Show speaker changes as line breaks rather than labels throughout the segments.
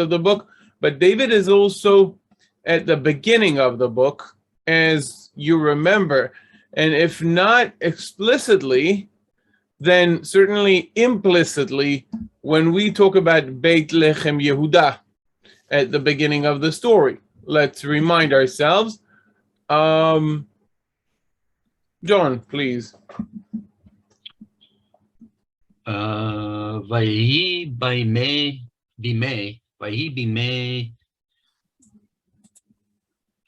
of the book, but David is also at the beginning of the book, as you remember. And if not explicitly, then certainly implicitly, when we talk about Beit Lechem Yehuda at the beginning of the story. Let's remind ourselves. John, please.
Vayhi bimei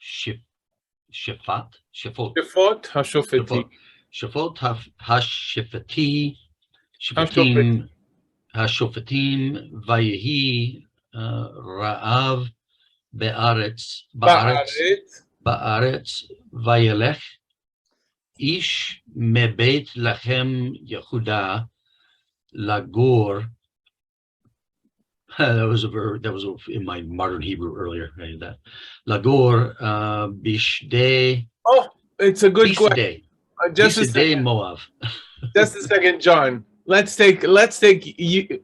Shafot
Hashofeti.
Shafot Hashofetim Vayhi Ra'av Be'aretz Vayelech Ish Mebeit Lachem Yehuda Lagur. That was in my modern Hebrew earlier. I did that. Lagur Bishdei.
Oh, it's a good question.
Just a second, Moav.
Just a second, John. Let's take you.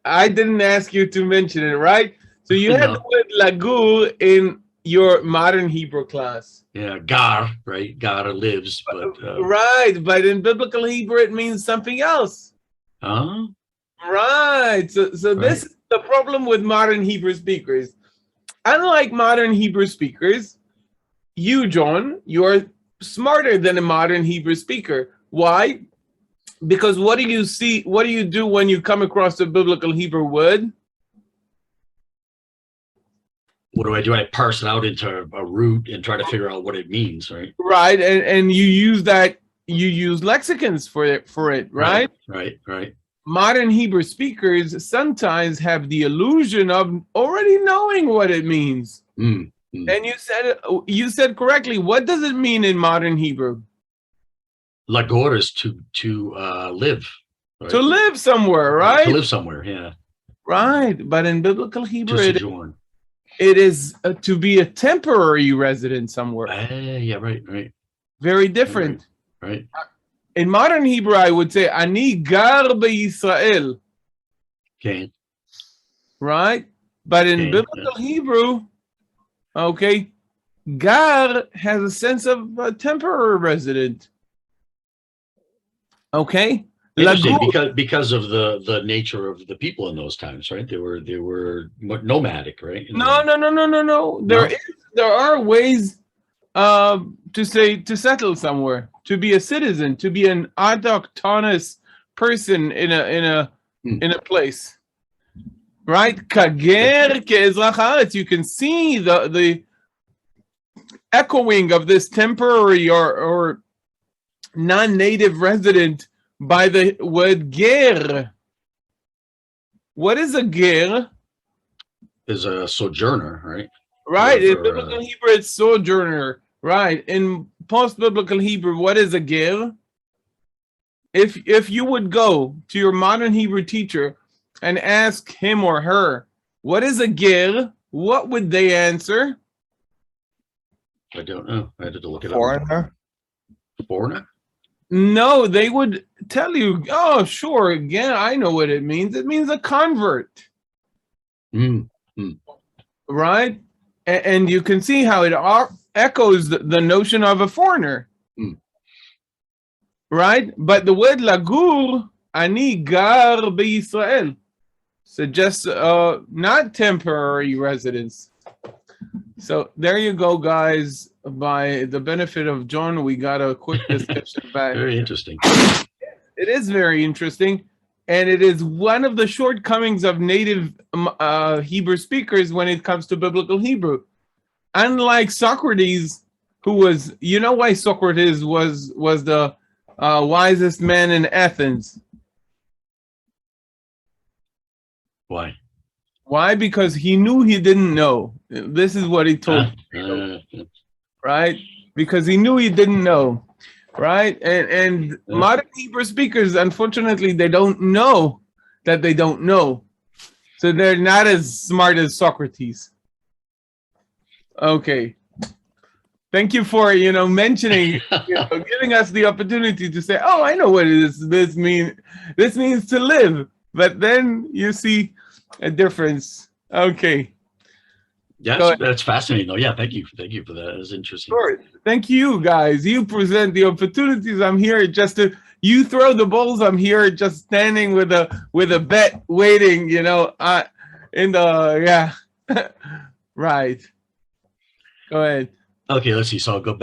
I didn't ask you to mention it, right? So you had the word lagur in your modern Hebrew class.
Yeah, gar, right? Gar lives, but
right. But in biblical Hebrew, it means something else.
Huh?
Right. So this is the problem with modern Hebrew speakers. Unlike modern Hebrew speakers, you, John, you're smarter than a modern Hebrew speaker. Why? Because what do you see? What do you do when you come across a biblical Hebrew word?
What do? I parse it out into a root and try to figure out what it means, right?
Right, and you use that. You use lexicons for it, right?
Right.
Modern Hebrew speakers sometimes have the illusion of already knowing what it means. And you said correctly. What does it mean in modern Hebrew?
Lagor is to live. Right?
To live somewhere, right?
To live somewhere, yeah.
Right, but in biblical Hebrew,
to sojourn.
It is to be a temporary resident somewhere.
Yeah, right.
Very different.
Right.
In modern Hebrew, I would say, Ani gar beYisrael.
Okay.
Right? But in biblical Hebrew, okay, gar has a sense of a temporary resident. Okay?
Interesting, because of the nature of the people in those times, right? They were nomadic, right?
No. There are ways to settle somewhere, to be a citizen, to be an autochthonous person in a place, right? Kager ke'ezrach haaretz. You can see the echoing of this temporary or non-native resident by the word ger. What is a ger?
Is a sojourner, right?
Right. In biblical Hebrew, it's sojourner. Right. In post-biblical Hebrew, what is a ger? If you would go to your modern Hebrew teacher and ask him or her, what is a ger? What would they answer?
I don't know. I had to look it
up.
Foreigner?
No, they would tell you, oh, sure, again, I know what it means. It means a convert. Right? And you can see how it echoes the notion of a foreigner. Right? But the word lagur, ani gar beYisrael, suggests not temporary residence. So there you go, guys. By the benefit of John, we got a quick discussion back.
Very interesting.
It is very interesting. And it is one of the shortcomings of native Hebrew speakers when it comes to biblical Hebrew. Unlike Socrates, who was, you know why Socrates was the wisest man in Athens?
Why?
Why? Because he knew he didn't know. This is what he told right? Because he knew he didn't know, right? And modern Hebrew speakers, unfortunately, they don't know that they don't know. So they're not as smart as Socrates. Okay. Thank you for, mentioning, giving us the opportunity to say, oh, I know what this means. This means to live. But then you see a difference. Okay.
Yeah,
Go ahead.
that's fascinating though. Yeah, thank you for that. It's interesting.
Sure. Thank you, guys. You present the opportunities. I'm here just to. You throw the balls. I'm here just standing with a bet, waiting. You know, in the yeah. Right. Go ahead.
Okay, let's see. So I'll go back.